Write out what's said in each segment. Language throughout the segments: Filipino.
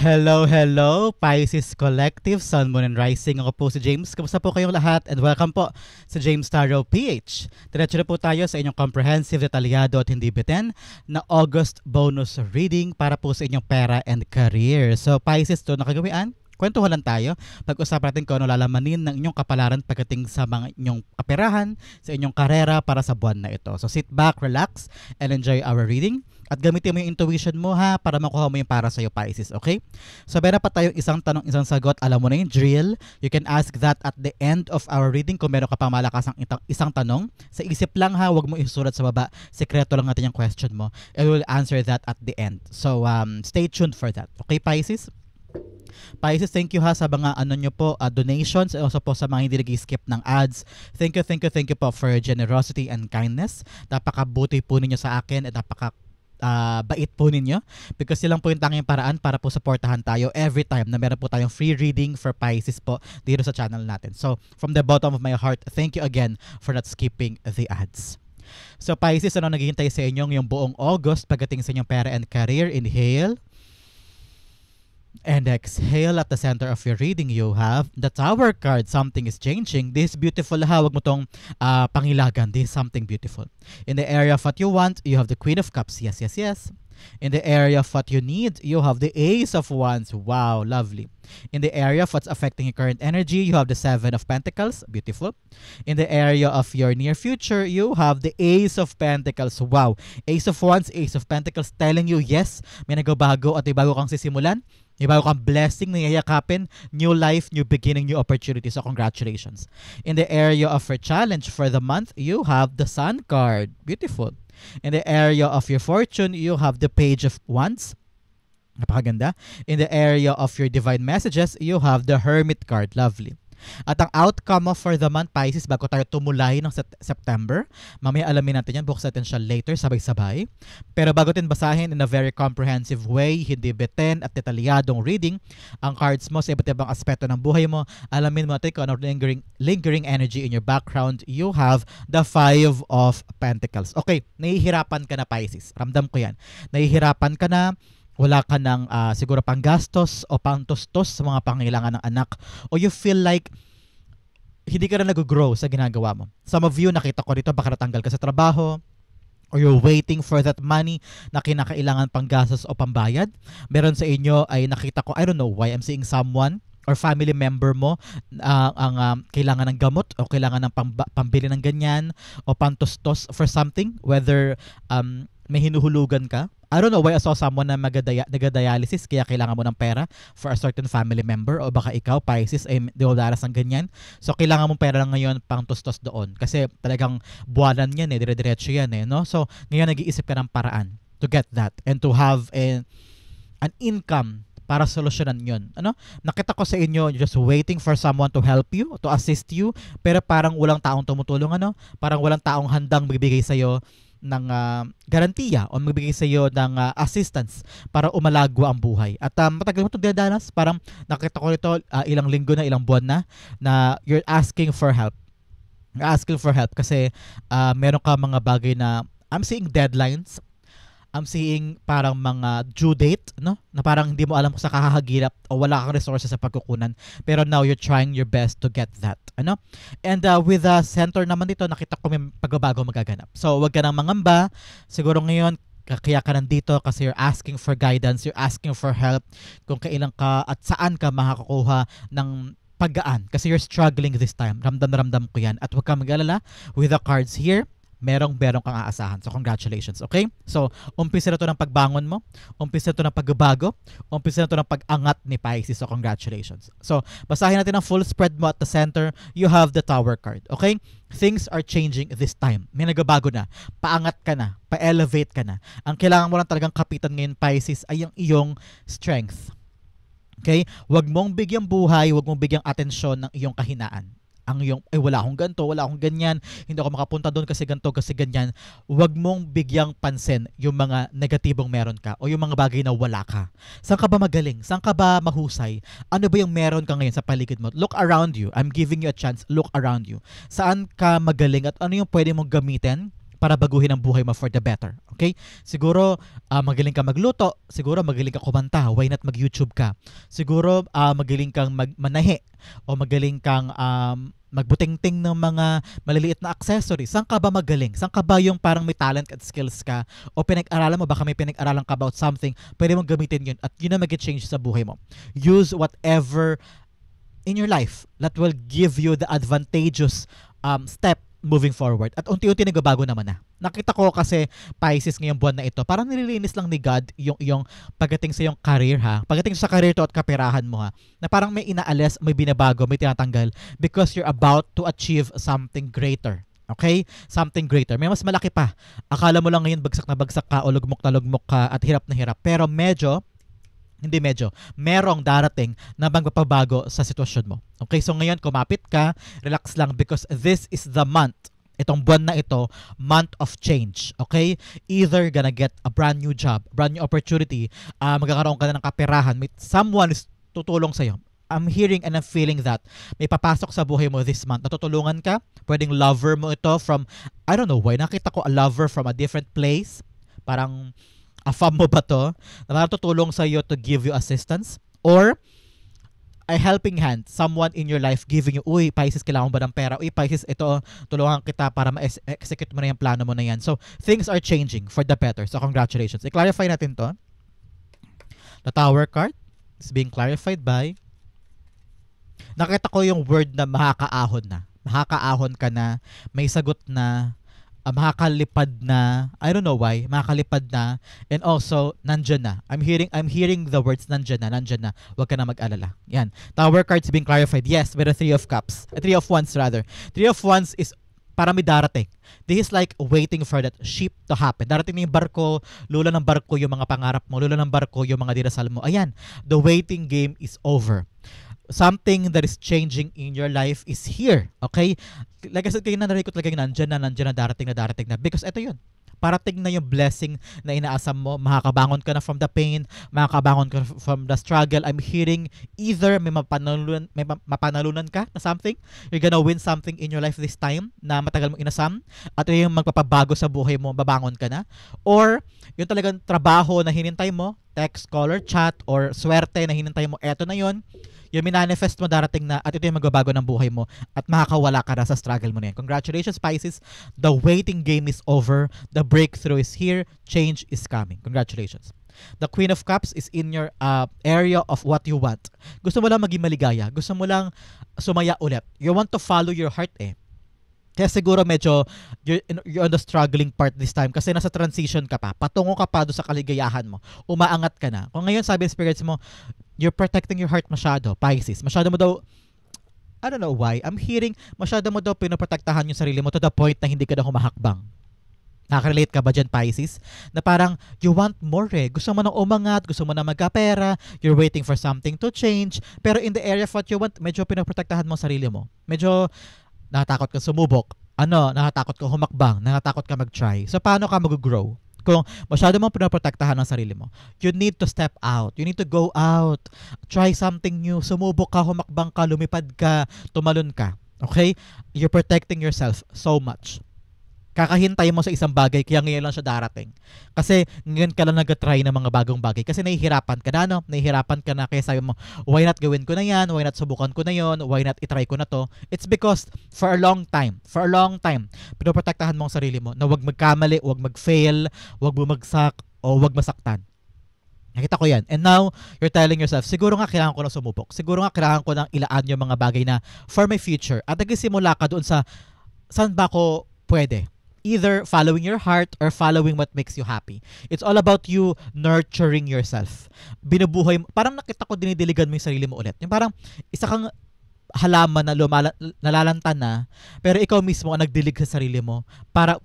Hello, hello, Pisces Collective, Sun, Moon, and Rising. Ako po si James. Kamusta po kayong lahat? And welcome po sa James Tarot PH. Diretso na po tayo sa inyong comprehensive, detalyado at hindi bitin na August bonus reading para po sa inyong pera and career. So Pisces, to nakagawian? Kwentuhan lang tayo. Pag-usapan natin kung ano lalamanin ng inyong kapalaran pagdating sa mga inyong kaperahan, sa inyong karera para sa buwan na ito. So sit back, relax, and enjoy our reading. At gamitin mo yung intuition mo ha para makuha mo yung para sa'yo, Pisces, okay? So meron pa tayong isang tanong, isang sagot. Alam mo na yung drill. You can ask that at the end of our reading kung meron ka pang malakasang isang tanong. Sa isip lang ha, huwag mo isulat sa baba. Sekreto lang natin yung question mo. And we will answer that at the end. So stay tuned for that. Okay, Pisces? Pisces, thank you ha sa mga ano nyo po, donations, and also po sa mga hindi nag-skip ng ads. Thank you po for your generosity and kindness. Napakabuti po ninyo sa akin at bait po ninyo because silang po yung tanging paraan para po supportahan tayo every time na meron po tayong free reading for Pisces po dito sa channel natin. So, from the bottom of my heart, thank you again for not skipping the ads. So, Pisces, ano naghihintay sa inyong yung buong August pagdating sa inyong pera and career? Inhale. And exhale. At the center of your reading, you have the Tower card. Something is changing. This is beautiful ha. Huwag mo tong pangilagan. This is something beautiful. In the area of what you want, you have the Queen of Cups. Yes, yes, yes. In the area of what you need, you have the Ace of Wands. Wow, lovely. In the area of what's affecting your current energy, you have the Seven of Pentacles. Beautiful. In the area of your near future, you have the Ace of Pentacles. Wow. Ace of Wands, Ace of Pentacles telling you, yes, may nagbabago at may bago kang sisimulan. May bago kang blessing na yayakapin. New life, new beginning, new opportunity. So congratulations. In the area of your challenge for the month, you have the Sun card. Beautiful. In the area of your fortune, you have the Page of Wands. Napakaganda. In the area of your divine messages, you have the Hermit card. Lovely. At ang outcome mo for the month, Pisces, bago tayo tumulay ng September, mamaya alamin natin yan, buksan natin siya later, sabay-sabay. Pero bago tin basahin in a very comprehensive way, hindi bitin at detalyadong reading, ang cards mo sa iba't ibang aspeto ng buhay mo, alamin mo natin kung ano lingering energy in your background. You have the Five of Pentacles. Okay, nahihirapan ka na, Pisces. Ramdam ko yan. Nahihirapan ka na, wala ka ng siguro panggastos o pangtustos sa mga pangailangan ng anak, o you feel like hindi ka na nag-grow sa ginagawa mo. Some of you, nakita ko dito, baka natanggal ka sa trabaho, or you're waiting for that money na kinakailangan panggastos o pambayad. Meron sa inyo ay nakita ko, I don't know why, I'm seeing someone or family member mo ang kailangan ng gamot o kailangan ng pambili ng ganyan o pantustos for something, whether may hinuhulugan ka. I don't know why I saw someone na nagadialysis kaya kailangan mo ng pera for a certain family member, o baka ikaw, Pisces, ay diwadaras ng ganyan. So kailangan mo pera lang ngayon pang tustos doon kasi talagang buwanan yan dire-diretso yan no? So ngayon nag-iisip ka ng paraan to get that and to have an income para solusyonan yun. Ano? Nakita ko sa inyo, you're just waiting for someone to help you, to assist you, pero parang walang taong tumutulong, ano? Parang walang taong handang magbibigay sa'yo ng garantiya o magbigay sa iyo ng assistance para umalagwa ang buhay. At matagal mo itong dinadanas, parang nakita ko ito ilang linggo na, ilang buwan na you're asking for help. You're asking for help kasi meron ka mga bagay na I'm seeing deadlines. I'm seeing parang mga due date, no? Na parang hindi mo alam kung sa kahahagilap o wala kang resources sa pagkukunan. Pero now you're trying your best to get that, ano? And with the center naman dito, nakita ko may pagbabago magaganap. So, wag ka nang mangamba. Siguro ngayon, kaya ka nandito kasi you're asking for guidance, you're asking for help kung kailan ka at saan ka makakakuha ng paggaan. Kasi you're struggling this time. Ramdam na ramdam ko yan. At huwag kang mag-alala with the cards here. Merong kang aasahan. So, congratulations, okay? So, umpisa na to ng pagbangon mo, umpisa na to ng pagbabago, umpisa na to ng pag-angat ni Pisces. So, congratulations. So, basahin natin ang full spread mo at the center. You have the Tower card, okay? Things are changing this time. May nagbabago na. Paangat ka na. Pa-elevate ka na. Ang kailangan mo lang talagang kapitan ngayon, Pisces, ay ang iyong strength. Okay? Huwag mong bigyang buhay, huwag mong bigyang atensyon ng iyong kahinaan. Ang iyong, wala akong ganito, wala akong ganyan, hindi ako makapunta doon kasi ganito, kasi ganyan. Huwag mong bigyang pansin yung mga negatibong meron ka o yung mga bagay na wala ka. Saan ka ba magaling? Saan ka ba mahusay? Ano ba yung meron ka ngayon sa paligid mo? Look around you. I'm giving you a chance. Look around you. Saan ka magaling at ano yung pwede mong gamitin para baguhin ang buhay mo for the better. Okay? Siguro, magaling ka magluto. Siguro, magaling ka kumanta. Why not mag-YouTube ka? Siguro, magaling kang manahi. O magaling kang magbutingting ng mga maliliit na accessories. Saan ka ba magaling? Saan ka ba yung parang may talent at skills ka? O pinag-aralan mo, baka may pinag-aralan ka about something, pwede mong gamitin yun at yun na mag-change sa buhay mo. Use whatever in your life that will give you the advantageous step moving forward. At unti-unti nagbabago naman na. Nakita ko kasi Pisces ngayong buwan na ito, parang nililinis lang ni God yung iyong pagdating sa iyong career ha. Pagdating sa career to at kaperahan mo ha. Na parang may inaalis, may binabago, may tinatanggal because you're about to achieve something greater. Okay? Something greater. May mas malaki pa. Akala mo lang ngayon bagsak na bagsak ka o lugmok na lugmok ka at hirap na hirap. Pero merong darating na magpapabago sa sitwasyon mo. Okay, so ngayon kumapit ka, relax lang because this is the month. Itong buwan na ito, month of change. Okay? Either gonna get a brand new job, brand new opportunity, magkakaroon ka na ng kaperahan, someone is tutulong sa'yo. I'm hearing and I'm feeling that may papasok sa buhay mo this month. Natutulungan ka, pwedeng lover mo ito from, I don't know why, nakita ko a lover from a different place. Parang afam mo ba to? Na tutulong sa iyo to give you assistance? Or a helping hand, someone in your life giving you, uy, Pisces, kailangan mo ba ng pera? Uy, Pisces, ito, tulungan kita para ma-execute mo na yung plano mo na yan. So, things are changing for the better. So, congratulations. I-clarify natin to. The Tower card is being clarified by, nakita ko yung word na makakaahon na. Makakaahon ka na, may sagot na, makakalipad na, I don't know why, makakalipad na, and also, nandyan na. I'm hearing the words, nandyan na, huwag ka na mag-alala. Yan. Tower cards being clarified. Yes, with a 3 of cups. 3 of wands rather. 3 of wands is para may darating. This is like waiting for that ship to happen. Darating na yung barko, lula ng barko yung mga pangarap mo, lula ng barko yung mga dinasal mo. Ayan, the waiting game is over. Something that is changing in your life is here. Okay? Like I said, kayo na narikot talaga nandyan na, darating na. Because ito yun. Parating na yung blessing na inaasam mo. Makakabangon ka na from the pain. Makakabangon ka from the struggle. I'm hearing either may mapanalunan ka na something. You're gonna win something in your life this time na matagal mong inasam. At yung magpapabago sa buhay mo, babangon ka na. Or yung talagang trabaho na hinintay mo, text, call, or chat, or swerte na hinintay mo, eto na yun. Yung minanifest mo darating na at ito yung magbabago ng buhay mo at makakawala ka na sa struggle mo na yan. Congratulations, Pisces. The waiting game is over. The breakthrough is here. Change is coming. Congratulations. The Queen of Cups is in your area of what you want. Gusto mo lang maging maligaya. Gusto mo lang sumaya ulit. You want to follow your heart eh. Kaya siguro medyo you're on the struggling part this time kasi nasa transition ka pa. Patungo ka pa doon sa kaligayahan mo. Umaangat ka na. Kung ngayon sabi ng spirits mo, you're protecting your heart masyado, Pisces. Masyado mo daw, I don't know why, I'm hearing, masyado mo daw pinoprotektahan yung sarili mo to the point na hindi ka na humahakbang. Nakaka-relate ka ba dyan, Pisces? Na parang, you want more eh. Gusto mo na umangat, gusto mo na magkapera, you're waiting for something to change, pero in the area of what you want, medyo pinoprotektahan mo sarili mo. Medyo natatakot ka sumubok, natatakot ka humakbang, natatakot ka mag-try. So, paano ka mag-grow? Kung masyado mong pinaprotektahan ng sarili mo, you need to step out. You need to go out. Try something new. Sumubok ka, humakbang ka, lumipad ka, tumalon ka. Okay? You're protecting yourself so much. Kakahintay mo sa isang bagay, kaya ngayon lang siya darating. Kasi ngayon ka lang nag-try ng mga bagong bagay. Kasi nahihirapan ka na, Nahihirapan ka na, kaya sabi mo, why not gawin ko na yan? Why not subukan ko na yon? Why not itry ko na to? It's because for a long time, pinoprotektahan mo ang sarili mo na wag magkamali, wag mag-fail, wag bumagsak, o wag masaktan. Nakita ko yan. And now, you're telling yourself, siguro nga kailangan ko lang sumubok. Siguro nga kailangan ko lang ilaan yung mga bagay na for my future. At nagsimula ka doon sa, saan ba ako pwede? Either following your heart or following what makes you happy. It's all about you nurturing yourself. Binubuhay mo. Parang nakita ko dinidiligan mo yung sarili mo ulit. Yung parang isa kang halaman na nalalanta na, pero ikaw mismo ang nagdilig sa sarili mo para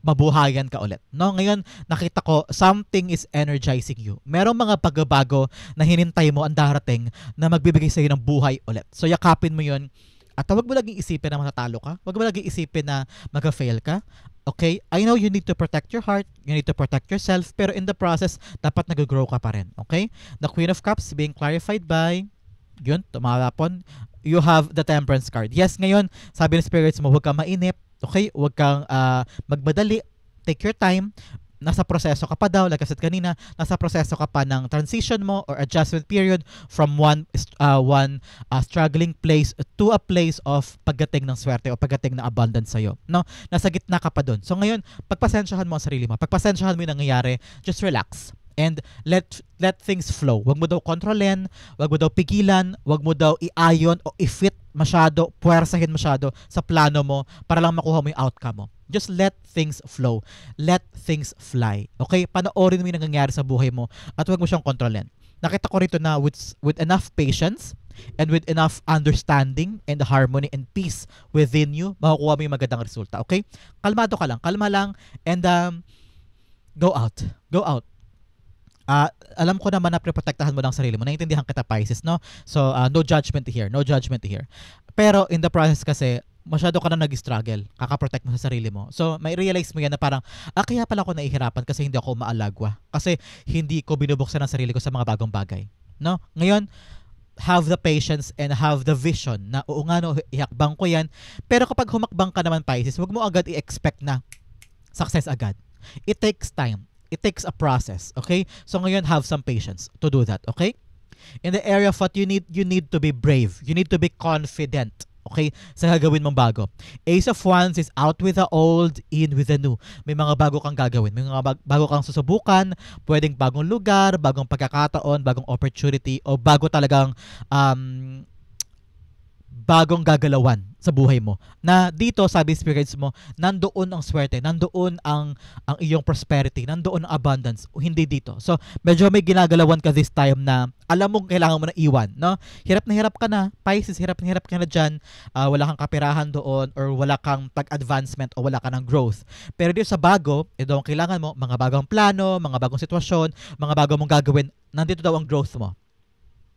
mabuhayan ka ulit. No? Ngayon, nakita ko, something is energizing you. Merong mga pagbabago na hinintay mo ang darating na magbibigay sa iyo ng buhay ulit. So, yakapin mo yun. At huwag mo laging isipin na matatalo ka. Huwag mo laging isipin na mag-fail ka. Okay? I know you need to protect your heart. You need to protect yourself. Pero in the process, dapat nag-grow ka pa rin. Okay? The Queen of Cups being clarified by, yun, tumalapon. You have the Temperance card. Yes, ngayon, sabi ng spirits mo, huwag kang mainip. Okay? Huwag kang magmadali. take your time. Nasa proseso ka pa daw, like I said kanina, nasa proseso ka pa ng transition mo or adjustment period from one struggling place to a place of pagdating ng swerte o pagdating ng abundance sa'yo. No? Nasa gitna ka pa dun. So ngayon, pagpasensyahan mo ang sarili mo. Pagpasensyahan mo yung nangyayari, just relax. And let things flow. Wag mo daw kontrolin, wag mo daw pigilan, wag mo daw iayon o i-fit masyado, puwersahin masyado sa plano mo para lang makuha mo yung outcome mo. Just let things flow. Let things fly. Okay? Panoorin mo yung nangyayari sa buhay mo at wag mo siyang kontrolin. Nakita ko rito na with enough patience and with enough understanding and harmony and peace within you, makukuha mo yung magandang resulta. Okay? Kalmado ka lang. Kalma lang and go out. Go out. Alam ko naman na protektahan mo lang sarili mo. Naintindihan kita, Pisces, no? So, no judgment here. No judgment here. Pero, in the process kasi, masyado ka na nag-struggle. Kakaprotect mo sa sarili mo. So, may realize mo yan na parang, kaya pala ako nahihirapan kasi hindi ako maalagwa. Kasi, hindi ko binubuksan ang sarili ko sa mga bagong bagay. No? Ngayon, have the patience and have the vision na, oo nga, no, ihakbang ko yan. Pero kapag humakbang ka naman, Pisces, huwag mo agad i-expect na success agad. It takes time. It takes a process, okay? So ngayon, have some patience to do that, okay? In the area of what you need to be brave. You need to be confident, okay? Sa gagawin mong bago. Ace of Wands is out with the old, in with the new. May mga bago kang gagawin. May mga bago kang susubukan. Pwedeng bagong lugar, bagong pagkakataon, bagong opportunity, o bago talagang bagong gagalawan sa buhay mo. Na dito, sabi spirits mo, nandoon ang swerte, nandoon ang iyong prosperity, nandoon ang abundance, hindi dito. So, medyo may ginagalawan ka this time na alam mong kailangan mo na iwan, no? Hirap na hirap ka na, Pisces, hirap ka na dyan, wala kang kapirahan doon, or wala kang pag-advancement, o wala ka ng growth. Pero dito sa bago, ito ang kailangan mo, mga bagong plano, mga bagong sitwasyon, mga bago mong gagawin, nandito daw ang growth mo.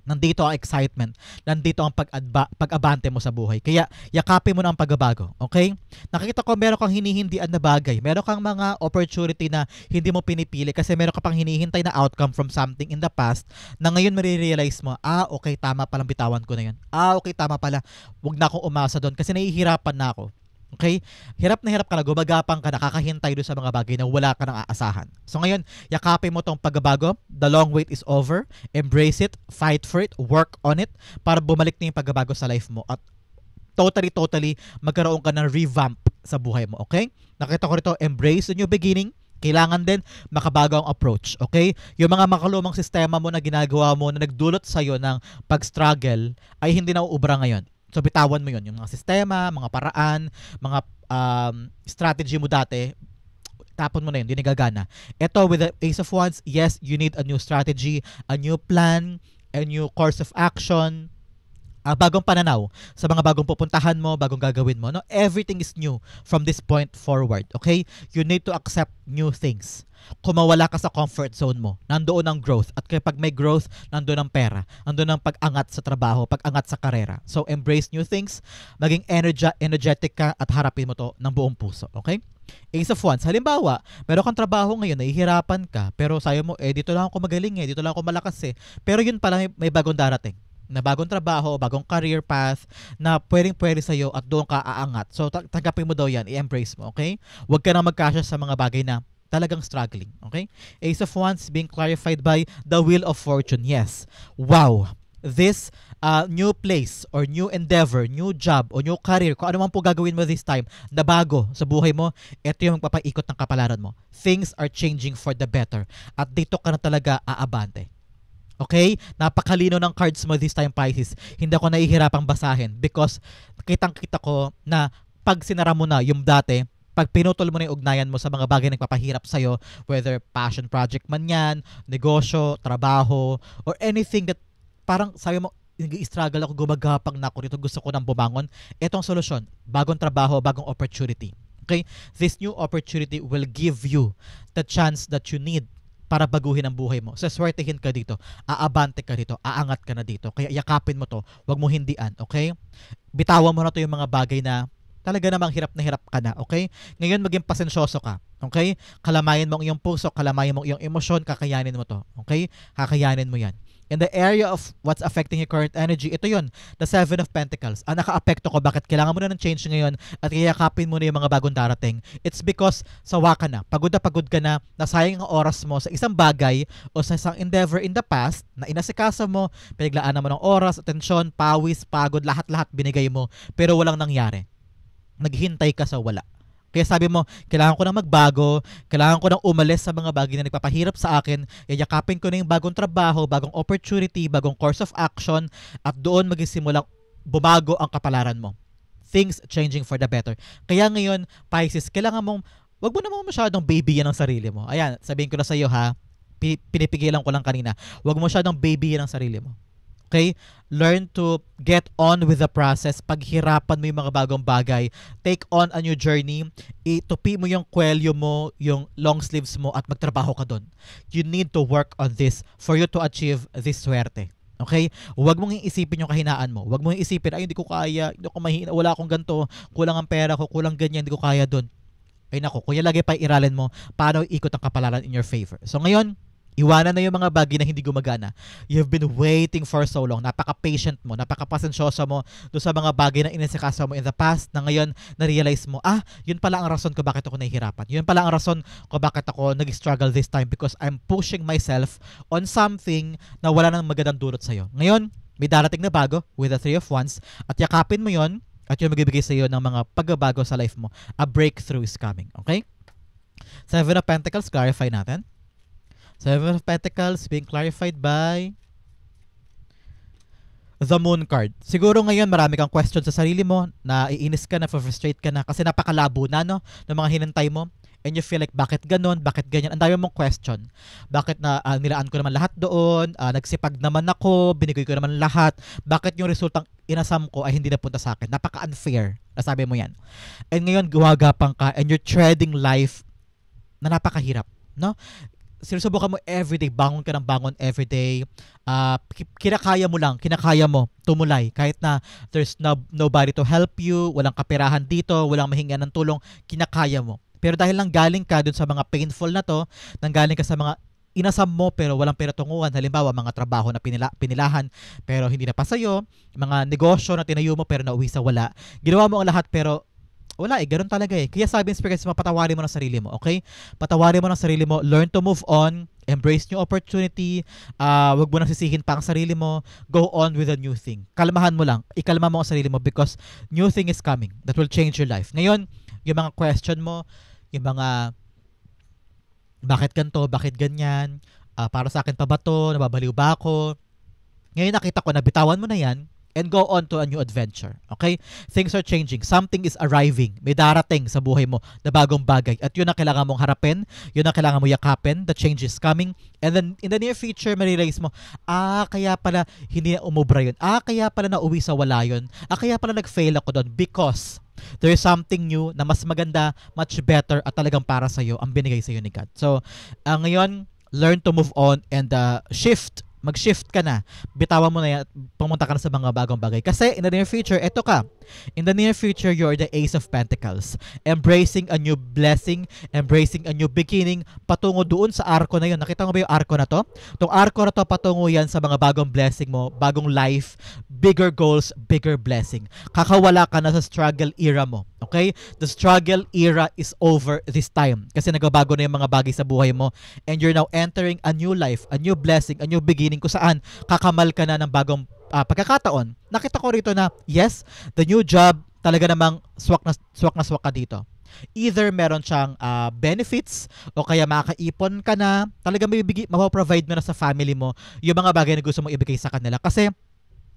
Nandito ang excitement. Nandito ang pag-abante mo sa buhay. Kaya, yakapin mo na ang pagbabago. Okay? Nakikita ko meron kang hinihindian na bagay. Meron kang mga opportunity na hindi mo pinipili kasi meron ka pang hinihintay na outcome from something in the past na ngayon marirealize mo, okay, tama palang bitawan ko na yun. Okay, tama pala. Huwag na akong umasa doon kasi nahihirapan na ako. Okay? Hirap na gumagapang ka, nakakahintay doon sa mga bagay na wala ka nang aasahan. So ngayon, yakapin mo tong pagbabago. The long wait is over. Embrace it, fight for it, work on it para bumalik na yung pagbabago sa life mo at totally magkaroon ka ng revamp sa buhay mo. Okay? Nakita ko rito, embrace the new beginning. Kailangan din makabago ang approach. Okay? Yung mga makalumang sistema mo na ginagawa mo na nagdulot sa'yo ng pag-struggle ay hindi na uubra ngayon. So, bitawan mo yun. Yung mga sistema, mga paraan, mga strategy mo dati, tapon mo na yun. Hindi nagagana. Ito, with the Ace of Wands, yes, you need a new strategy, a new plan, a new course of action, bagong pananaw sa mga bagong pupuntahan mo, bagong gagawin mo. No? Everything is new from this point forward. Okay? You need to accept new things. Kung mawala ka sa comfort zone mo, nandoon ang growth. At kapag may growth, nandoon ang pera. Nandoon ang pag-angat sa trabaho, pag-angat sa karera. So, embrace new things. Maging energetic ka at harapin mo to ng buong puso. Okay? Ace of Wands. Halimbawa, meron kang trabaho ngayon, nahihirapan ka, pero sayo mo, dito lang ako magaling dito lang ako malakas Pero yun pala, may bagong darating na bagong trabaho, bagong career path na pwedeng-pwede sa'yo at doon ka aangat. So, tanggapin mo daw yan, i-embrace mo, okay? Huwag ka na magkasya sa mga bagay na talagang struggling, okay? Ace of Wands being clarified by the Wheel of Fortune. Yes. Wow. This new place or new endeavor, new job o new career, kung ano man po gagawin mo this time na bago sa buhay mo, ito yung magpapaikot ng kapalaran mo. Things are changing for the better. At dito ka na talaga aabante. Okay? Napakalino ng cards mo this time, Pisces. Hindi ako nahihirapang basahin because kitang-kita ko na pag sinara mo na yung dati, pag pinutol mo na yung ugnayan mo sa mga bagay na nagpapahirap sa'yo, whether passion project man yan, negosyo, trabaho, or anything that parang sabi mo, nag-i-struggle ako, gumagapang na ako dito, gusto ko nang bumangon. Itong solusyon, bagong trabaho, bagong opportunity. Okay? This new opportunity will give you the chance that you need para baguhin ang buhay mo. Saswertehin ka dito, aabante ka dito, aangat ka na dito. Kaya yakapin mo to, wag mo hindian, okay? Bitawan mo na to yung mga bagay na talaga namang hirap na hirap ka na, okay? Ngayon maging pasensyoso ka, okay? Kalamayin mo ang iyong puso, kalamayin mo ang iyong emosyon, kakayanin mo to, okay? Kakayanin mo yan. In the area of what's affecting your current energy, ito yon, the Seven of Pentacles. Ang naka-apekto ko, bakit kailangan mo na ng change ngayon at kayakapin mo na yung mga bagong darating? It's because sawa ka na pagod ka na, nasayang ang oras mo sa isang bagay o sa isang endeavor in the past na inasikasa mo, pinaglaanan mo ng oras, atensyon, pawis, pagod, lahat-lahat binigay mo, pero walang nangyari. Naghintay ka sa wala. Kaya sabi mo, kailangan ko nang magbago, kailangan ko nang umalis sa mga bagay na nagpapahirap sa akin, yayakapin ko na yung bagong trabaho, bagong opportunity, bagong course of action, at doon magsimulang bumago ang kapalaran mo. Things changing for the better. Kaya ngayon, Pisces, kailangan mong, wag mo naman masyadong babyin ang sarili mo. Ayan, sabihin ko na sa iyo ha, pinipigilan ko lang kanina, wag mo masyadong babyin ang sarili mo. Okay? Learn to get on with the process. Paghirapan mo yung mga bagong bagay. Take on a new journey. Itupi mo yung kwelyo mo, yung long sleeves mo, at magtrabaho ka doon. You need to work on this for you to achieve this swerte. Okay? Huwag mong iisipin yung kahinaan mo. Huwag mong iisipin, ay, hindi ko kaya, hindi ko mahina, wala akong ganito, kulang ang pera ko, kulang ganyan, hindi ko kaya doon. Ay nako, kuya lagi pa iralin mo, paano ikot ang kapalaran in your favor. So ngayon, iwanan na yung mga bagay na hindi gumagana. You've been waiting for so long. Napaka-patient mo, napaka-pasensyoso mo doon sa mga bagay na inisikaso mo in the past na ngayon na-realize mo, yun pala ang rason ko bakit ako nahihirapan. Yun pala ang rason ko bakit ako nag-struggle this time because I'm pushing myself on something na wala nang magandang dulot sa'yo. Ngayon, may darating na bago with the Three of Wands at yakapin mo yun at yun magbibigay sa'yo ng mga pagbabago sa life mo. A breakthrough is coming. Okay? Seven of Pentacles, clarify natin. Seven of Pentacles being clarified by the Moon card. Siguro ngayon marami kang question sa sarili mo, na iinis ka na, frustrate ka na kasi napakalabo na no ng mga hinantay mo, and you feel like bakit ganon, bakit ganyan, ang dami mong question. Bakit na nilaan ko naman lahat doon, nagsipag naman ako, binigay ko naman lahat, bakit yung resultang inasam ko ay hindi napunta sa akin? Napaka-unfair. Nasabi mo yan. And ngayon gumagapang ka and you're treading life na napakahirap, no? Sinusubukan mo everyday, bangon ka ng bangon everyday, kinakaya mo tumulay kahit na there's nobody to help you, walang kaperahan dito, walang mahingan ng tulong, kinakaya mo. Pero dahil lang galing ka dun sa mga painful na to, nanggaling ka sa mga inasam mo pero walang pinatunguhan, halimbawa mga trabaho na pinilahan pero hindi na pa sa'yo, mga negosyo na tinayo mo pero nauwi sa wala, ginawa mo ang lahat pero wala ganun talaga Kaya sabi ng Spirit, patawarin mo ng sarili mo, okay? Patawarin mo ng sarili mo, learn to move on, embrace new opportunity, wag mo nang sisihin pa ang sarili mo, go on with a new thing. Kalmahan mo lang, ikalma mo ang sarili mo because new thing is coming that will change your life. Ngayon, yung mga question mo, yung mga bakit ganito, bakit ganyan, para sa akin pa ba to, nababaliw ba ako? Ngayon nakita ko, nabitawan mo na yan, and go on to a new adventure. Okay? Things are changing. Something is arriving. May darating sa buhay mo na bagong bagay. At yun ang kailangan mong harapin. Yun ang kailangan mo yakapin. The change is coming. And then, in the near future, marirealize mo, kaya pala hindi na umubra yun. Kaya pala nauwi sa wala yun. Kaya pala nag-fail ako doon because there is something new na mas maganda, much better, at talagang para sa'yo ang binigay sa'yo ni God. So, ngayon, learn to move on and mag-shift ka na. Bitawan mo na yan, pumunta ka na sa mga bagong bagay. Kasi in the near future, eto ka. In the near future, you're the Ace of Pentacles. Embracing a new blessing, embracing a new beginning, patungo doon sa arko na yun. Nakita mo ba yung arko na to? Itong arko na to, patungo yan sa mga bagong blessing mo, bagong life, bigger goals, bigger blessing. Kakawala ka na sa struggle era mo. Okay? The struggle era is over this time. Kasi nagbabago na yung mga bagay sa buhay mo and you're now entering a new life, a new blessing, a new beginning kung saan kakamal ka na ng bagong pagkakataon. Nakita ko rito na yes, the new job talaga namang swak na swak ka dito. Either meron siyang benefits o kaya makaipon ka na, talaga mapaprovide mo na sa family mo yung mga bagay na gusto mong ibigay sa kanila kasi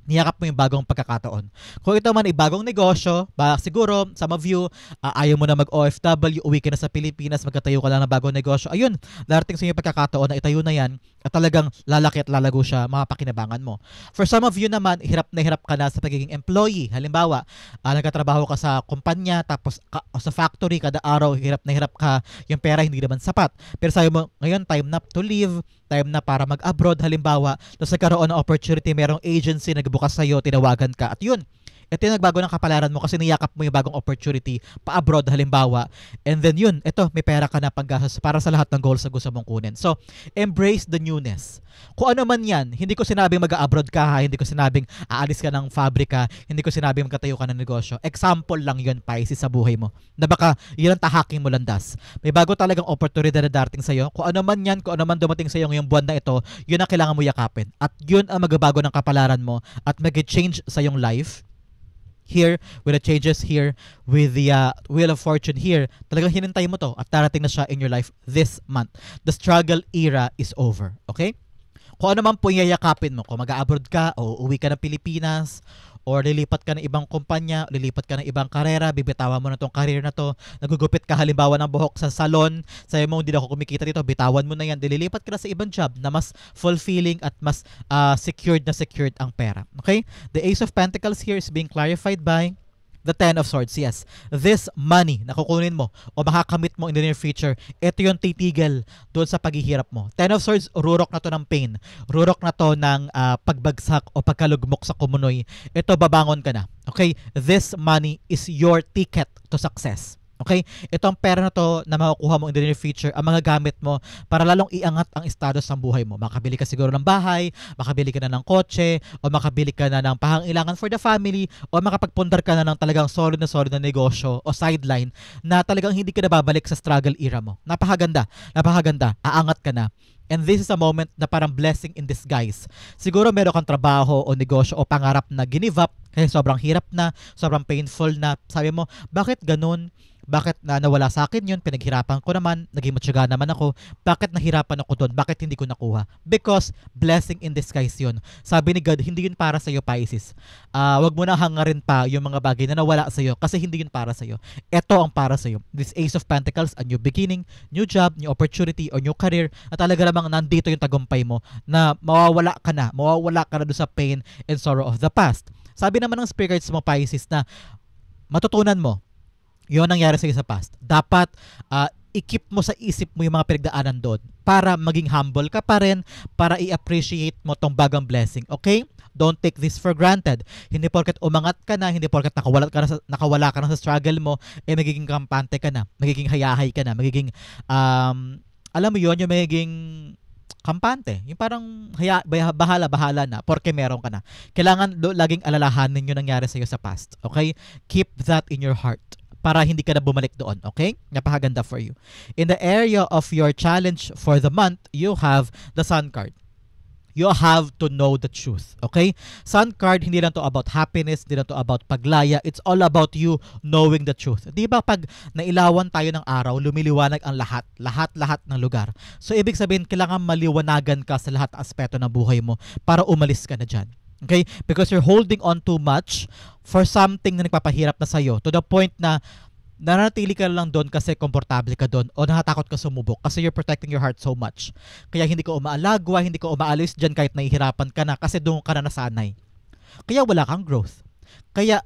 niyakap mo yung bagong pagkakataon. Kung ito man ay bagong negosyo, siguro some of you ayaw mo na mag-OFW, uwi ka na sa Pilipinas, magkatayo ka lang ng bagong negosyo. Ayun, darating sa inyo pagkakataon na itayo na yan at talagang lalaki at lalago siya, mapapakinabangan mo. For some of you naman, hirap na hirap ka na sa pagiging employee. Halimbawa, nagkatrabaho ka sa kumpanya, tapos sa factory, kada araw, hirap na hirap ka, yung pera hindi naman sapat. Pero sabi mo, ngayon, time na to leave, time na para mag-abroad, halimbawa, tapos nagkaroon ng opportunity, merong agency nagbukas sa'yo, tinawagan ka, at yun, Ito yung nagbago ng kapalaran mo kasi niyakap mo yung bagong opportunity pa-abroad halimbawa. And then yun, ito, may pera ka na panggastos para sa lahat ng goals na gusto mong kunin. So, embrace the newness. Kung ano man yan, hindi ko sinabing mag-abroad ka ha, hindi ko sinabing aalis ka ng fabrika, hindi ko sinabing magkatayo ka ng negosyo. Example lang yun, Pisces, sa buhay mo. Na baka yun ang tahaking mo landas. May bago talagang opportunity na darating sa'yo. Kung ano man yan, kung ano man dumating sa'yo ngayong buwan na ito, yun ang kailangan mo yakapin. At yun ang magbabago ng kapalaran mo at mag-change sa iyong life. Here, with the changes here, with the Wheel of Fortune here, talagang hinintay mo to at darating na siya in your life this month. The struggle era is over. Okay? Kung ano man po yayakapin mo, kung mag-abroad ka o uwi ka ng Pilipinas, or lilipat ka ng ibang kumpanya, lilipat ka ng ibang karera, bibitawan mo na tong career na to, nagugupit ka halimbawa ng buhok sa salon, sabi mo hindi na ako kumikita dito, bitawan mo na yan, dililipat ka na sa ibang job na mas fulfilling at mas secured ang pera. Okay? The Ace of Pentacles here is being clarified by the Ten of Swords. Yes, this money na kukunin mo o makakamit mo in the near future, ito yung titigil doon sa paghihirap mo. Ten of Swords, rurok na to ng pain. Rurok na to ng pagbagsak o pagkalugmok sa kumunoy. Ito, babangon ka na. Okay? This money is your ticket to success. Okay? Itong pera na to na makukuha mo in the near future, ang mga gamit mo para lalong iangat ang status ng buhay mo. Makabili ka siguro ng bahay, makabili ka na ng kotse, o makabili ka na ng pangangailangan for the family, o makapagpundar ka na ng talagang solid na negosyo o sideline na talagang hindi ka na babalik sa struggle era mo. Napakaganda. Napakaganda. Aangat ka na. And this is a moment na parang blessing in disguise. Siguro meron kang trabaho o negosyo o pangarap na ginive up kasi sobrang hirap na, sobrang painful na. Sabi mo, bakit ganun? Bakit nawala sa akin yun? Pinaghirapan ko naman, naging matyaga naman ako. Bakit nahirapan ako doon? Bakit hindi ko nakuha? Because blessing in disguise yun. Sabi ni God, hindi yun para sa'yo, Pisces. Wag mo na hangarin pa yung mga bagay na nawala sa'yo kasi hindi yun para sa'yo. Ito ang para sa'yo. This Ace of Pentacles, a new beginning, new job, new opportunity, or new career, na talaga namang nandito yung tagumpay mo na mawawala ka na doon sa pain and sorrow of the past. Sabi naman ng spirit guides mo, Pisces, na matutunan mo yun ang nangyari sa'yo sa past. Dapat i-keep mo sa isip mo yung mga pinagdaanan doon para maging humble ka pa rin, para i-appreciate mo tong bagong blessing. Okay? Don't take this for granted. Hindi porket umangat ka na, hindi porket nakawala ka na sa struggle mo, magiging kampante ka na, magiging hayahay ka na, magiging, alam mo yun, yung magiging kampante. Yung parang bahala na porque meron ka na. Kailangan laging alalahanin yung nangyari sa'yo sa past. Okay? Keep that in your heart para hindi ka na bumalik doon, okay? Napakaganda for you. In the area of your challenge for the month, you have the Sun card. You have to know the truth, okay? Sun card, hindi lang to about happiness, hindi lang to about paglaya. It's all about you knowing the truth. Di ba pag nailawan tayo ng araw, lumiliwanag ang lahat ng lugar. So, ibig sabihin, kailangan maliwanagan ka sa lahat ng aspeto ng buhay mo para umalis ka na dyan. Okay? Because you're holding on too much for something na nagpapahirap na sa'yo to the point na nanatili ka lang doon kasi komportable ka doon o natatakot ka sumubok kasi you're protecting your heart so much. Kaya hindi ka umaalagwa, hindi ka umaalis dyan kahit nahihirapan ka na kasi doon ka na nasanay. Kaya wala kang growth. Kaya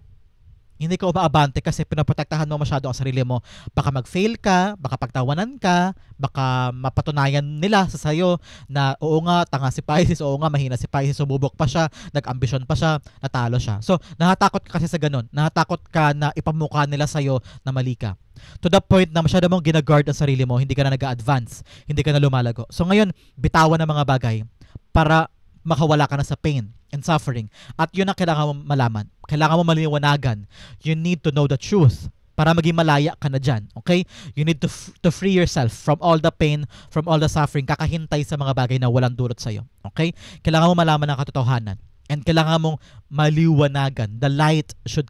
hindi ka umaabante kasi pinaprotektahan mo masyado ang sarili mo. Baka mag-fail ka, baka pagtawanan ka, baka mapatunayan nila sa sayo na oo nga, tanga si Pisces, oo nga, mahina si Pisces, sumubok pa siya, nag-ambisyon pa siya, natalo siya. So, natatakot ka kasi sa ganun. Natatakot ka na ipamukha nila sa'yo na mali ka. To the point na masyado mong ginaguard ang sarili mo, hindi ka na nag-advance, hindi ka na lumalago. So ngayon, bitawan ng mga bagay para makawala ka na sa pain and suffering. At yun ang kailangan mo malaman. Kailangan mo maliwanagan. You need to know the truth para maging malaya ka na dyan. Okay? You need to free yourself from all the pain, from all the suffering, kakahintay sa mga bagay na walang dulot sa'yo. Okay? Kailangan mo malaman ang katotohanan. And kailangan mong maliwanagan. The light should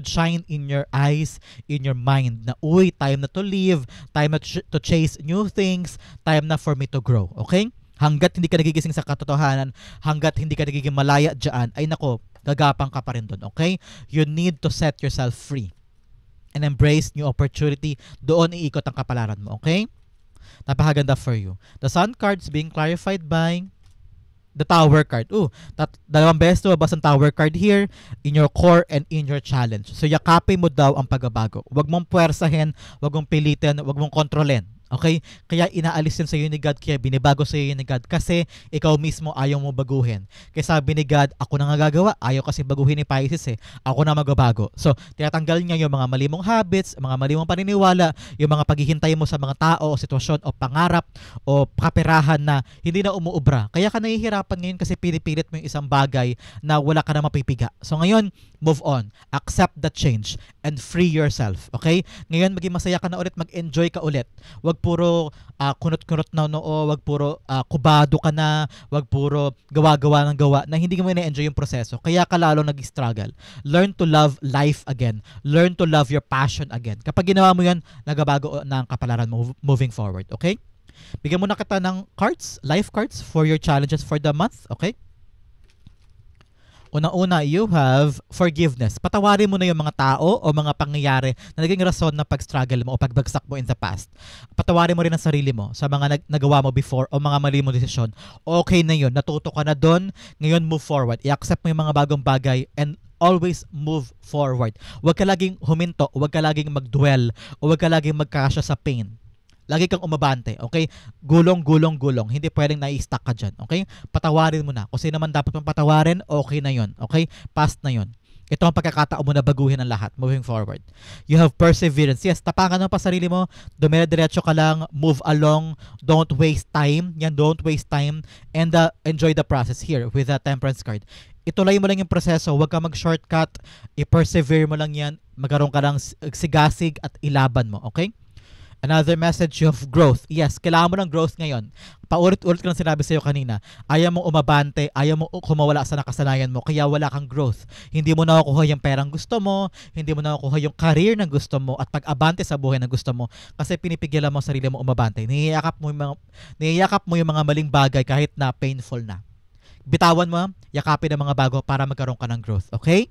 shine in your eyes, in your mind. Na, uy, time na to live, time na to chase new things, time na for me to grow. Okay? Hanggat hindi ka nagigising sa katotohanan, hanggat hindi ka nagiging malaya dyan, ay nako, gagapang ka pa rin doon, okay? You need to set yourself free and embrace new opportunity. Doon iikot ang kapalaran mo, okay? Napakaganda for you. The Sun card's being clarified by the Tower card. Dalawang beses lumabas ang Tower card here in your core and in your challenge. So, yakapin mo daw ang pagbabago. Huwag mong puwersahin, huwag mong pilitin, huwag mong kontrolin. Okay? Kaya inaalis yun sa iyo ni God, kaya binibago sa iyo ni God kasi ikaw mismo ayaw mo baguhin. Kaya sabi ni God, ako na nga gagawa, ayaw kasi baguhin ni Pisces eh. Ako na magbabago. So, tinatanggal niya yung mga malimong habits, mga malimong paniniwala, yung mga paghihintay mo sa mga tao o sitwasyon o pangarap o kaperahan na hindi na umuubra. Kaya ka nahihirapan ngayon kasi pinipilit mo yung isang bagay na wala ka na mapipiga. So ngayon, move on. Accept the change and free yourself. Okay? Ngayon, maging masaya ka na ulit, mag-enjoy ka ulit. Wag puro kunot-kunot na noo, wag puro kubado ka na, wag puro gawa-gawa ng gawa na hindi mo na-enjoy yung proseso. Kaya ka lalo nag-struggle. Learn to love life again. Learn to love your passion again. Kapag ginawa mo yan, nagabago na ang kapalaran mo moving forward. Okay? Bigyan mo na kita ng cards, life cards for your challenges for the month. Okay? Una-una, you have forgiveness. Patawarin mo na yung mga tao o mga pangyayari na naging rason na pag-struggle mo o pagbagsak mo in the past. Patawarin mo rin ang sarili mo sa mga nagawa mo before o mga mali mo desisyon. Okay na yun. Natuto ka na doon. Ngayon, move forward. I-accept mo yung mga bagong bagay and always move forward. Huwag ka laging huminto, huwag ka laging mag-dwell, o huwag ka laging magkasya sa pain. Lagi kang umabante, okay? Gulong. Hindi pwedeng na-stuck ka dyan, okay? Patawarin mo na. Kung sino naman dapat mong patawarin, okay na yon, okay? Past na yon. Ito ang pagkakataon mo na baguhin ang lahat moving forward. You have perseverance. Yes, tapangan mo pa sarili mo. Dumire-diretso ka lang. Move along. Don't waste time. Yan, don't waste time. And enjoy the process here with the Temperance card. Ituloy mo lang yung proseso. Huwag ka mag-shortcut. I-persevere mo lang yan. Magkaroon ka lang sigasig at ilaban mo. Okay? Another message of growth. Yes, kailangan mo ng growth ngayon. Paulit-ulit ko lang sinabi sa'yo kanina. Ayaw mo umabante, ayaw mo kumawala sa nakasanayan mo, kaya wala kang growth. Hindi mo nakukuha yung perang gusto mo, hindi mo nakukuha yung career na gusto mo, at pag-abante sa buhay na gusto mo, kasi pinipigilan mo ang sarili mo umabante. Niyayakap mo yung mga maling bagay kahit na painful na. Bitawan mo, yakapin ang mga bago para magkaroon ka ng growth. Okay?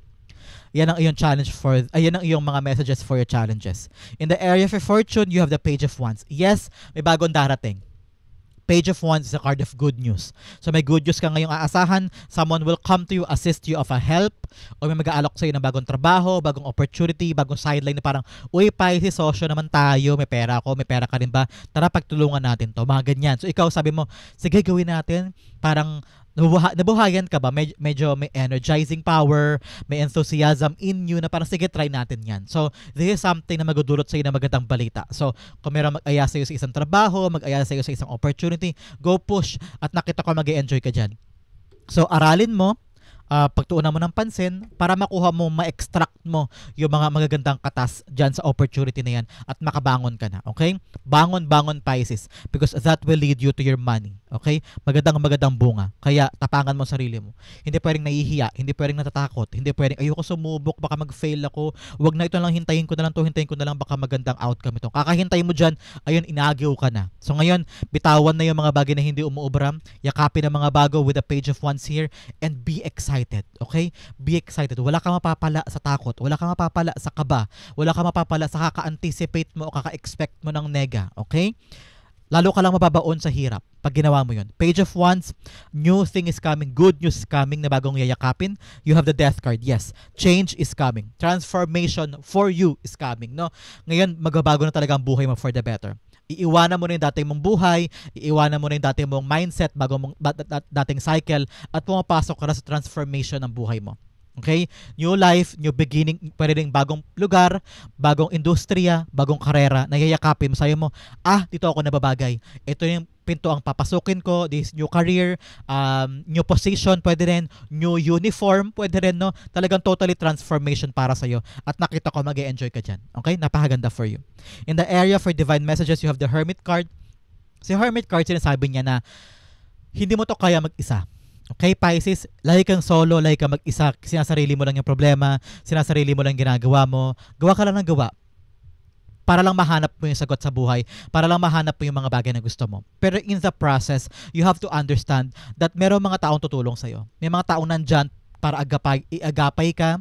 Yan ang iyong challenge yan ang iyong mga messages for your challenges. In the area of your fortune, you have the Page of Wands. Yes, may bagong darating. Page of Wands is a card of good news. So may good news ka ngayong aasahan. Someone will come to you, assist you of a help, o may mag-aalok sa iyo ng bagong trabaho, bagong opportunity, bagong sideline na parang, uy, Pisces, sosyo naman tayo, may pera ako, may pera ka rin ba? Tara, pagtulungan natin to. Mga ganyan. So ikaw sabi mo, sige, gawin natin. Parang nabuhayan ka ba? Medyo may energizing power, may enthusiasm in you na parang sige, try natin yan. So, this is something na magdudulot sa iyo na magandang balita. So, kung meron mag-aya sa iyo sa isang trabaho, mag-aya sa iyo sa isang opportunity, go push at nakita ko mag-e-enjoy ka dyan. So, aralin mo, pagtuunan mo ng pansin para makuha mo, ma-extract mo yung mga magagandang katas dyan sa opportunity na yan at makabangon ka na. Okay? Bangon Pisces, because that will lead you to your money. Okay? Magandang bunga. Kaya tapangan mo sarili mo. Hindi pwedeng nahihiya, hindi pwedeng natatakot, hindi pwedeng ayoko sumubok, baka mag-fail ako. Wag na ito lang, hintayin ko na lang baka magandang outcome ito. Kakahintay mo dyan, ayun, inagiw ka na. So ngayon, bitawan na yung mga bagay na hindi umuubra, yakapin ang mga bago with the Page of Wands here, and be excited. Okay? Be excited. Wala kang mapapala sa takot, wala kang mapapala sa kaba, wala kang mapapala sa kaka-anticipate mo o kaka-expect mo ng nega. Okay? Lalo ka lang mababaon sa hirap pag ginawa mo yun. Page of Wands, new thing is coming, good news is coming na bagong yayakapin. You have the Death card. Yes, change is coming. Transformation for you is coming. No? Ngayon, magbabago na talaga ang buhay mo for the better. Iiwanan mo na yung dating mong buhay, iiwanan mo na yung dating mong mindset, dating cycle, at pumapasok ka na sa transformation ng buhay mo. Okay? New life, new beginning, pwede rin bagong lugar, bagong industriya, bagong karera, nayayakapin mo, sayo mo, dito ako nababagay. Ito yung pinto ang papasukin ko, this new career, new position, pwede rin, new uniform, pwede rin, no? Talagang totally transformation para sa'yo. At nakita ko, mag-e-enjoy ka dyan. Okay? Napakaganda for you. In the area for divine messages, you have the Hermit card. Si Hermit card, sinasabi niya na, hindi mo to kaya mag-isa. Okay, Pisces, lagi kang solo, lagi kang mag-isa, sinasarili mo lang yung problema, sinasarili mo lang ginagawa mo, gawa ka lang ng gawa. Para lang mahanap mo yung sagot sa buhay, para lang mahanap mo yung mga bagay na gusto mo. Pero in the process, you have to understand that merong mga taong tutulong sa'yo. May mga taong nandyan para iagapay ka,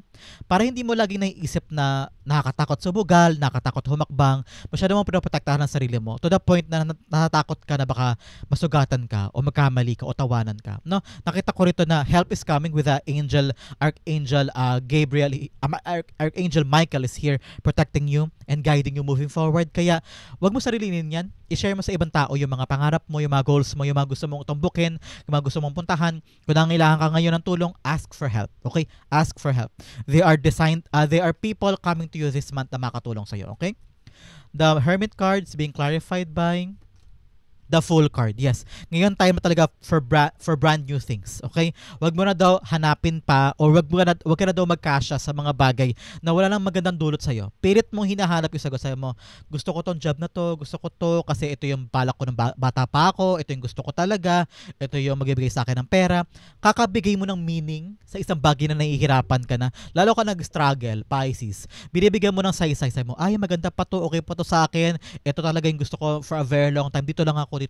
Para hindi mo laging naiisip na nakakatakot sumugal, nakakatakot humakbang, masyado mong pinoprotektahan ang sarili mo to the point na natatakot ka na baka masugatan ka o magkamali ka o tawanan ka. No? Nakita ko rito na help is coming with the Archangel Gabriel, Archangel Michael is here protecting you and guiding you moving forward. Kaya wag mo sarilinin yan. I-share mo sa ibang tao yung mga pangarap mo, yung mga goals mo, yung mga gusto mong tumbukin, yung mga gusto mong puntahan. Kung nangailangan ka ngayon ng tulong, ask for help. Okay? Ask for help. They are people coming to you this month na makatulong sa iyo. Okay? The Hermit cards being clarified by the Fool card. Yes. Ngayon time na talaga for brand new things. Okay? Wag mo na daw hanapin pa or wag ka na daw magkasya sa mga bagay na wala nang magandang dulot sa iyo. Pilit mong hinahanap yung sagot sa mo. Gusto ko tong job na to, gusto ko to kasi ito yung balak ko ng bata pa ako, ito yung gusto ko talaga, ito yung magbibigay sa akin ng pera. Kakabigay mo ng meaning sa isang bagay na nahihirapan ka na. Lalo ka nag-struggle, Pisces. Binibigyan mo ng saysay mo. Ay, maganda pa to, okay pa to sa akin. Ito talaga yung gusto ko for a very long time. Dito lang ako.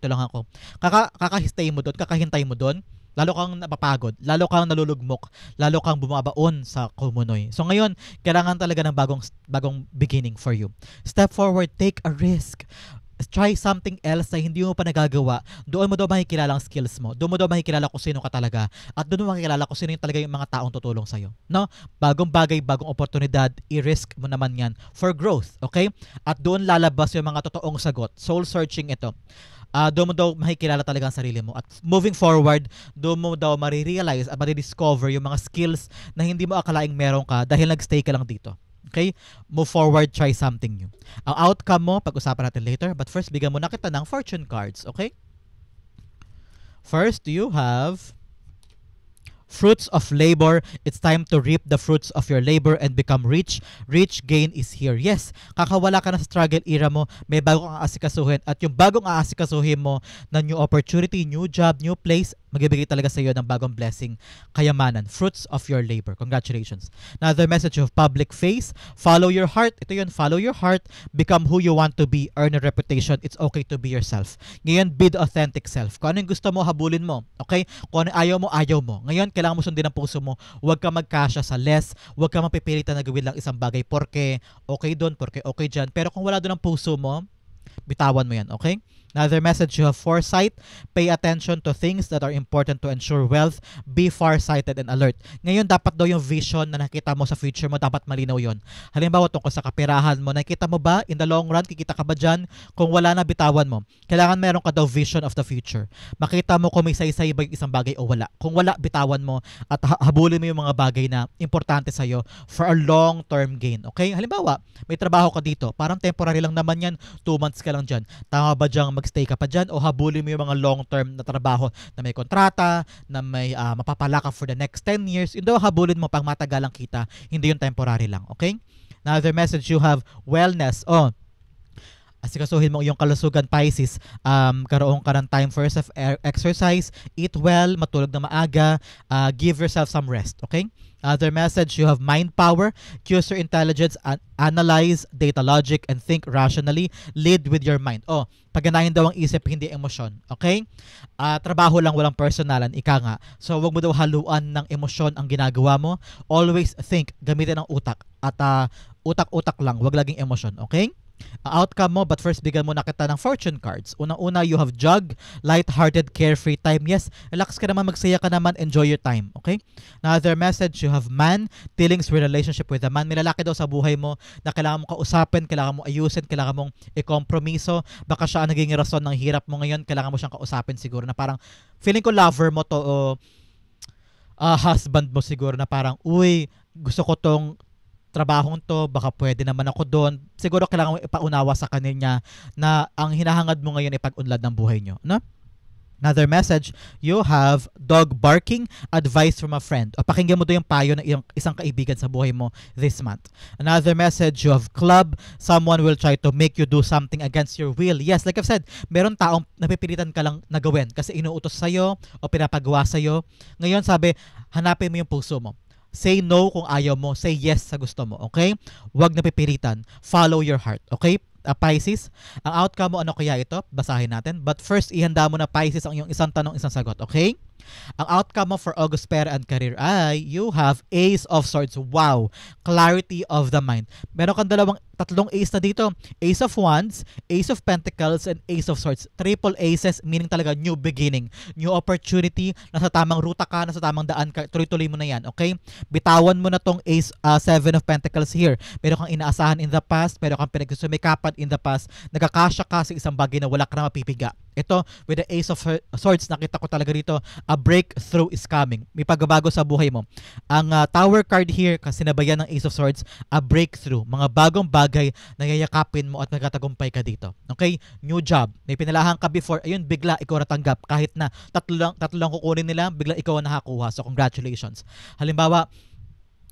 Kakahintay mo doon, lalo kang napapagod, lalo kang nalulugmok, lalo kang bumabaon sa kumunoy. So ngayon, kailangan talaga ng bagong beginning for you. Step forward, take a risk. Try something else na hindi mo pa nagagawa. Doon mo daw makikilala ang skills mo. Doon mo daw makikilala kung sino ka talaga. At doon mo makikilala kung sino yung talaga yung mga taong tutulong sa'yo. No? Bagong bagay, bagong oportunidad, i-risk mo naman yan for growth. Okay? At doon lalabas yung mga totoong sagot. Soul searching ito. Doon mo daw makikilala talaga ang sarili mo. At moving forward, doon mo daw marirealize at maridiscover yung mga skills na hindi mo akalaing meron ka dahil nagstay ka lang dito. Okay? Move forward, try something new. Ang outcome mo, pag-usapan natin later. But first, bigyan mo na kita ng fortune cards. Okay? First, you have fruits of labor. It's time to reap the fruits of your labor and become rich. Rich gain is here. Yes, kakawala ka na sa struggle era mo, may bago kang aasikasuhin. At yung bagong aasikasuhin mo na new opportunity, new job, new place, magbibigay talaga sa iyo ng bagong blessing, kayamanan, fruits of your labor. Congratulations. Another message of public face, follow your heart. Ito yun, follow your heart, become who you want to be, earn a reputation. It's okay to be yourself. Ngayon, be the authentic self. Kung ano yung gusto mo, habulin mo. Okay? Kung ano ayaw mo, ayaw mo. Ngayon, kailangan mo sundin ang puso mo. Huwag ka magkasya sa less, huwag ka mapipilitan na gawin lang isang bagay porque okay doon, porque okay dyan. Pero kung wala doon ang puso mo, bitawan mo yan, okay? Another message, you have foresight. Pay attention to things that are important to ensure wealth. Be farsighted and alert. Ngayon, dapat daw yung vision na nakita mo sa future mo, dapat malinaw yon. Halimbawa, tungkol sa kaperahan mo, nakita mo ba? In the long run, kikita ka ba dyan? Kung wala na, bitawan mo. Kailangan meron ka daw vision of the future. Makita mo kung may saysay ba yung isang bagay o wala. Kung wala, bitawan mo at habulin mo yung mga bagay na importante sa'yo for a long-term gain. Okay? Halimbawa, may trabaho ka dito. Parang temporary lang naman yan. 2 months ka lang dyan. Tama ba dyan magstay ka pa dyan o habulin mo yung mga long-term na trabaho na may kontrata, na may mapapala ka for the next 10 years, yun daw habulin mo pang matagalang kita, hindi yung temporary lang, okay? Another message, you have wellness. Asikasuhin mo yung kalusugan, Pisces. Karoon ka ng time for exercise, eat well, matulog na maaga, give yourself some rest, okay? Other message, you have mind power, use your intelligence, analyze data logic, and think rationally. Lead with your mind. Paganahin daw ang isip, hindi emosyon. Okay? Trabaho lang, walang personalan, ika nga. So, wag mo daw haluan ng emosyon ang ginagawa mo. Always think, gamitin ang utak. At utak-utak lang, wag laging emosyon. Okay? Outcome mo, but first bigyan mo na kita ng fortune cards. Unang-una, you have jug, light-hearted, carefree time. Yes, relax ka naman, magsaya ka naman, enjoy your time. Okay? Another message, you have man, dealings with relationship with a man. May lalaki daw sa buhay mo na kailangan mong kausapin, kailangan mong ayusin, kailangan mong ikompromiso. Baka siya ang naging rason ng hirap mo ngayon, kailangan mo siyang kausapin siguro na parang, feeling ko lover mo to o husband mo siguro na parang, uy, gusto ko tong trabahong to, baka pwede naman ako doon. Siguro kailangan mo ipaunawa sa kanya na ang hinahangad mo ngayon ay pag-unlad ng buhay nyo. No? Another message, you have dog barking, advice from a friend. O pakinggan mo doon yung payo ng isang kaibigan sa buhay mo this month. Another message, you have club, someone will try to make you do something against your will. Yes, like I've said, meron taong napipilitan ka lang na gawin kasi inuutos sa'yo o pinapagawa sa'yo. Ngayon sabi, hanapin mo yung puso mo. Say no kung ayaw mo. Say yes sa gusto mo. Okay? Huwag napipilitan. Follow your heart. Okay? Pisces, ang outcome mo ano kaya ito? Basahin natin. But first, ihanda mo na Pisces ang iyong isang tanong, isang sagot. Okay? Ang outcome mo for August pera and career ay you have Ace of Swords. Wow! Clarity of the mind. Meron kang tatlong ace na dito. Ace of Wands, Ace of Pentacles, and Ace of Swords. Triple aces, meaning talaga new beginning, new opportunity, nasa tamang ruta ka, nasa tamang daan ka, tuloy-tuloy mo na yan, okay? Bitawan mo na tong Ace, Seven of Pentacles here. Meron kang inaasahan in the past, meron kang pinagsumikapan in the past, nagkakasya ka sa isang bagay na wala ka na mapipiga. Ito, with the Ace of Swords, nakita ko talaga dito, a breakthrough is coming. May pagbabago sa buhay mo. Ang Tower card here, kasi sinabayan ng Ace of Swords, a breakthrough. Mga bagong bagay na yayakapin mo at magkatagumpay ka dito. Okay? New job. May pinalahan ka before, ayun, bigla ikaw natanggap. Kahit na tatlo lang kukunin nila, bigla ikaw ang nakakuha. So, congratulations. Halimbawa,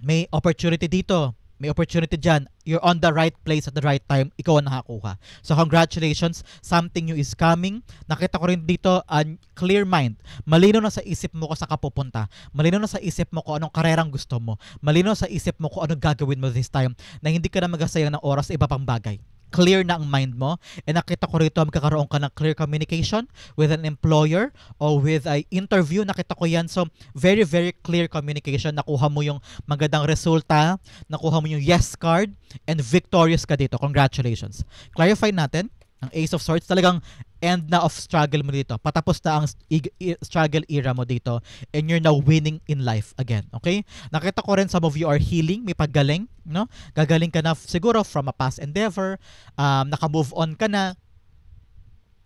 may opportunity dito. May opportunity dyan. You're on the right place at the right time. Ikaw ang nakakuha. So, congratulations. Something new is coming. Nakita ko rin dito, clear mind. Malinaw na sa isip mo kung saan ka pupunta. Malinaw na sa isip mo kung anong karerang gusto mo. Malinaw sa isip mo kung anong gagawin mo this time na hindi ka na magasayang ng oras sa iba pang bagay. Clear na ang mind mo. And nakita ko rito, magkakaroon ka ng clear communication with an employer or with an interview. Nakita ko yan. So, very, very clear communication. Nakuha mo yung magandang resulta. Nakuha mo yung yes card. And victorious ka dito. Congratulations. Clarify natin. Ang Ace of Swords, talagang end na of struggle mo dito. Patapos na ang struggle era mo dito. And you're now winning in life again. Okay? Nakita ko rin some of you are healing. May paggaling. No? Gagaling ka na siguro from a past endeavor. Naka-move on ka na.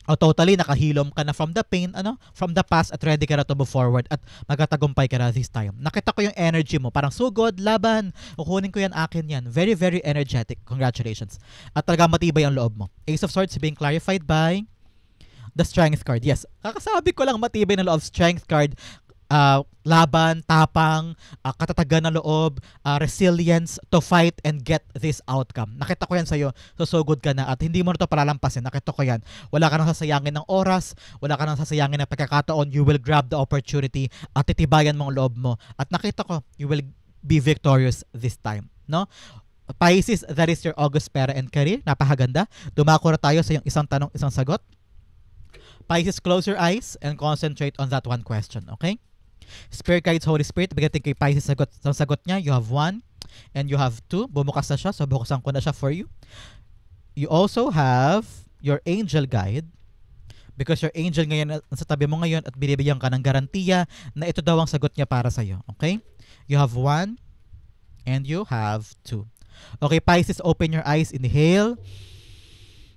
O totally, nakahilom ka na from the pain, from the past at ready ka na to move forward at magtatagumpay ka na this time. Nakita ko yung energy mo. Parang sugod, laban. Kukunin ko yan, akin yan. Very, very energetic. Congratulations. At talagang matibay ang loob mo. Ace of Swords being clarified by the Strength card. Yes, kakasabi ko lang matibay na loob. Strength card. Laban, tapang, katatagan ng loob, resilience to fight and get this outcome. Nakita ko yan sa'yo, so good ka na at hindi mo na ito palalampasin. Nakita ko yan. Wala ka nang sasayangin ng oras, wala ka nang sasayangin ng pagkakataon. You will grab the opportunity at titibayan mo ang loob mo. At nakita ko, you will be victorious this time. No? Pisces, that is your August pera and career. Napakaganda. Dumako na tayo sa yung isang tanong, isang sagot. Pisces, close your eyes and concentrate on that one question. Okay? Spirit guides, Holy Spirit, bigyan kay Pisces sagot niya. You have 1 and you have 2. Bumukas na siya, so bukasan ko na siya for you. You also have your angel guide because your angel ngayon sa tabi mo ngayon at binibigyan ka ng garantiya na ito daw ang sagot niya para sa'yo. Okay? You have 1 and you have 2. Okay, Pisces, open your eyes. Inhale.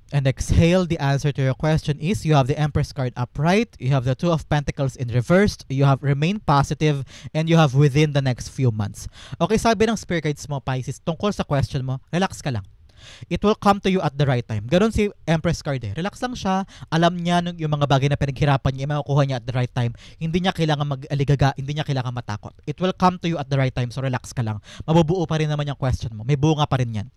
And exhale. The answer to your question is you have the Empress card upright, you have the Two of Pentacles in reversed, you have remain positive, and you have within the next few months. Okay, sabi ng Spirit guides mo, Pisces, tungkol sa question mo, relax ka lang. It will come to you at the right time. Ganon si Empress card eh. Relax lang siya. Alam niya yung mga bagay na pinaghirapan niya, makukuha niya at the right time. Hindi niya kailangan mag-aligaga, hindi niya kailangan matakot. It will come to you at the right time, so relax ka lang. Mabubuo pa rin naman yung question mo. May bunga pa rin yan.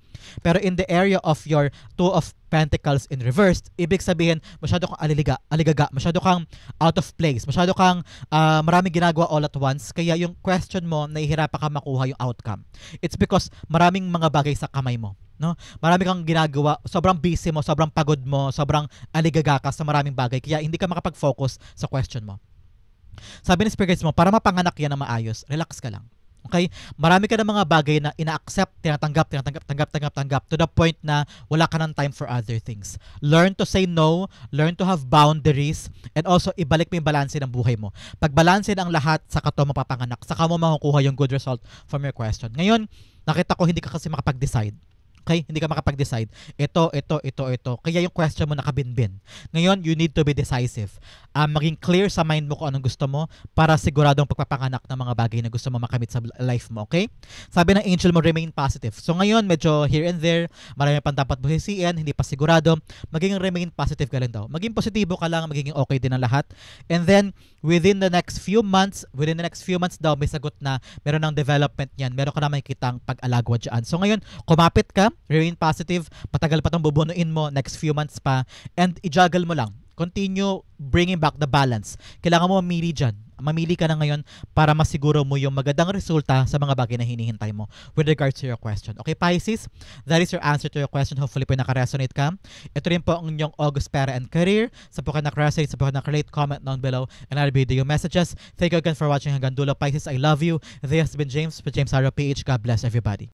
Pero in the area of your Two of Pentacles in reversed, ibig sabihin, masyado kang aligaga, masyado kang out of place, masyado kang maraming ginagawa all at once, kaya yung question mo, nahihirapan ka makuha yung outcome. It's because maraming mga bagay sa kamay mo. No? Marami kang ginagawa, sobrang busy mo, sobrang pagod mo, sobrang aligaga ka sa maraming bagay, kaya hindi ka makapag-focus sa question mo. Sabi ni Spirit guides mo, para mapanganak yan na maayos, relax ka lang. Okay? Marami ka na mga bagay na ina-accept, tinatanggap to the point na wala ka ng time for other things. Learn to say no, learn to have boundaries, and also ibalik mo yung balanse ng buhay mo. Pag balanse ang lahat, saka to mapapanganak, saka mo makukuha yung good result from your question. Ngayon, nakita ko hindi ka kasi makapag-decide. Okay? Hindi ka makapag-decide. Ito. Kaya yung question mo nakabinbin. Ngayon, you need to be decisive. Maging clear sa mind mo kung anong gusto mo para siguradong pagpapanganak ng mga bagay na gusto mo makamit sa life mo. Okay? Sabi ng angel mo, remain positive. So ngayon, medyo here and there, marami pang dapat buhisiin, hindi pa sigurado. Maging remain positive ka lang daw. Maging positibo ka lang, magiging okay din ang lahat. And then, within the next few months daw, may sagot na meron ng development yan. Meron ka na makikitang pag-alagwa dyan. So ngayon, kumapit ka, remain positive, patagal pa itong bubunuin mo, next few months pa, and i-juggle mo lang. Continue bringing back the balance. Kailangan mo mamili dyan. mamili ka na ngayon para masiguro mo yung magandang resulta sa mga bagay na hinihintay mo with regards to your question. Okay, Pisces? That is your answer to your question. Hopefully po nakaresonate ka. Ito rin po ang inyong August Pera and Career. Sa po ka nakaresonate, sa po ka nakarelate, comment down below and I'll read your messages. Thank you again for watching hanggang dulo. Pisces, I love you. This has been James with James Arrow PH. God bless everybody.